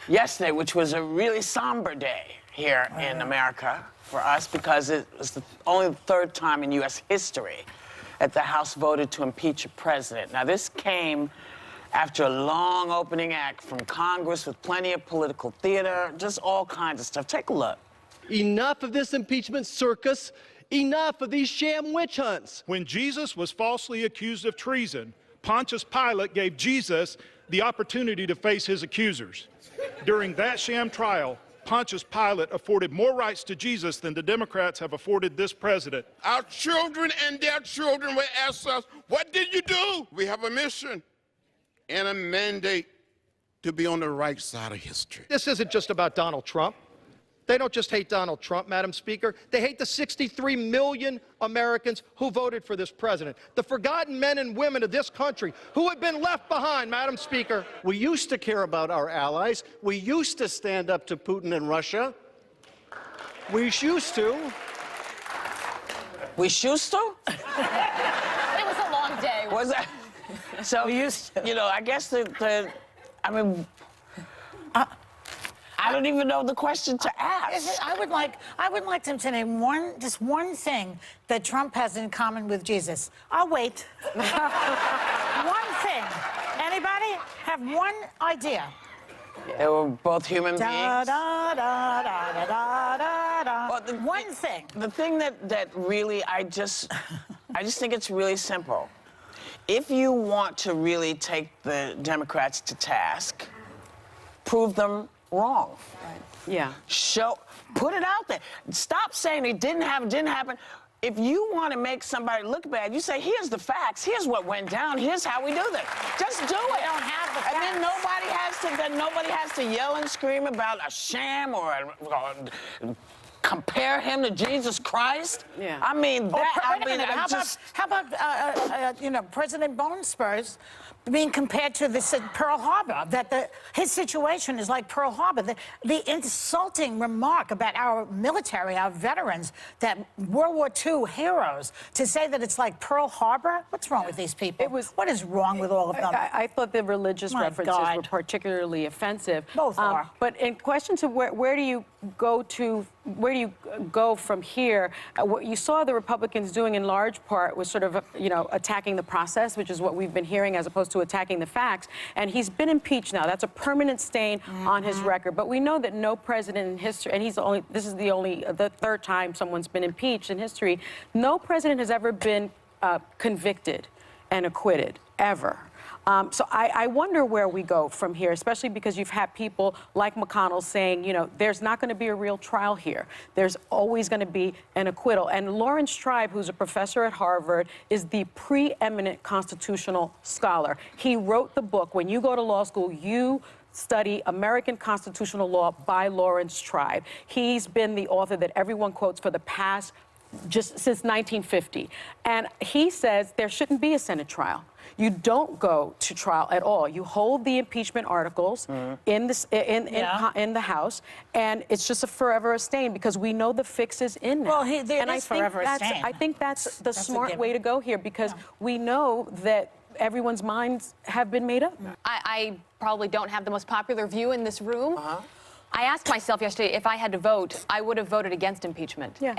yesterday, which was a really somber day here in America for us because it was only the third time in U.S. history that the House voted to impeach a president. Now, this came after a long opening act from Congress with plenty of political theater, just all kinds of stuff. Take a look. Enough of this impeachment circus. Enough of these sham witch hunts. When Jesus was falsely accused of treason, Pontius Pilate gave Jesus the opportunity to face his accusers. During that sham trial, Pontius Pilate afforded more rights to Jesus than the Democrats have afforded this president. Our children and their children will ask us, what did you do? We have a mission and a mandate to be on the right side of history. This isn't just about Donald Trump. They don't just hate Donald Trump, Madam Speaker. They hate the 63 million Americans who voted for this president, the forgotten men and women of this country who have been left behind, Madam Speaker. We used to care about our allies. We used to stand up to Putin and Russia. We used to. We used to? It was a long day. Was that? So, you know, I guess I mean, I don't even know the question to ask. I would like them to name just one thing that Trump has in common with Jesus. I'll wait. One thing. Anybody have one idea? They were both human beings. Da, da, da, da, da, da, da. Well, one thing. The thing that really, I just think it's really simple. If you want to really take the Democrats to task, prove them wrong. Right. Yeah. Put it out there. Stop saying it didn't happen. If you want to make somebody look bad, you say, here's the facts. Here's what went down. Here's how we do this. Just do it. We don't have the facts. And then nobody has to yell and scream about a sham or compare him to Jesus Christ. Yeah. I mean, Wait a minute. How about you know, President Bone Spurs being compared to this Pearl Harbor, that his situation is like Pearl Harbor. The insulting remark about our military, our veterans, that World War II heroes, to say that it's like Pearl Harbor? What's wrong with these people? What is wrong with all of them? I thought the religious references were particularly offensive. Both are. But in question to where do you go from here? What you saw the Republicans doing in large part was sort of, you know, attacking the process, which is what we've been hearing, as opposed to attacking the facts. And he's been impeached now. That's a permanent stain on his record. But we know that no president in history, and this is the third time someone's been impeached in history, no president has ever been convicted and acquitted, ever. So I wonder where we go from here, especially because you've had people like McConnell saying, you know, there's not going to be a real trial here. There's always going to be an acquittal. And Lawrence Tribe, who's a professor at Harvard, is the preeminent constitutional scholar. He wrote the book. When you go to law school, you study American constitutional law by Lawrence Tribe. He's been the author that everyone quotes for the past, just since 1950. And he says there shouldn't be a Senate trial. You don't go to trial at all. You hold the impeachment articles in the House, and it's just a forever stain because we know the fix is in now. Well, I think that's the smart way to go here because we know that everyone's minds have been made up. I probably don't have the most popular view in this room. I asked myself yesterday if I had to vote, I would have voted against impeachment. Yeah.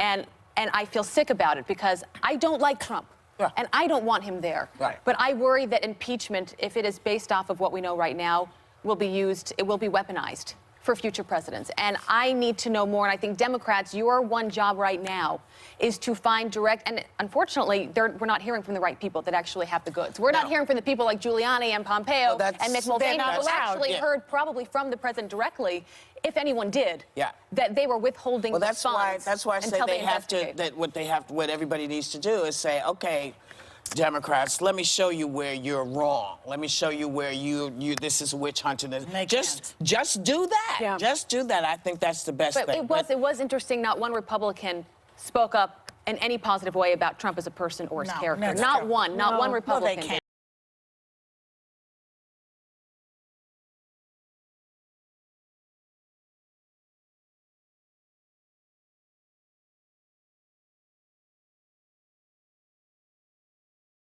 And I feel sick about it because I don't like Trump. Yeah. And I don't want him there. Right. But I worry that impeachment, if it is based off of what we know right now, will be used, it will be weaponized for future presidents. And I need to know more. And I think Democrats, your one job right now is to find direct, and unfortunately, we're not hearing from the right people that actually have the goods. We're not hearing from the people like Giuliani and Pompeo and Mick Mulvaney who actually heard probably from the president directly, if anyone did, that they were withholding that's funds. That's why I say they have to, what everybody needs to do is say, okay, Democrats, let me show you where you're wrong. Let me show you where this is witch hunting. Just do that. Yeah. Just do that. I think that's the best thing. It was interesting. Not one Republican spoke up in any positive way about Trump as a person or his character. Not one Republican.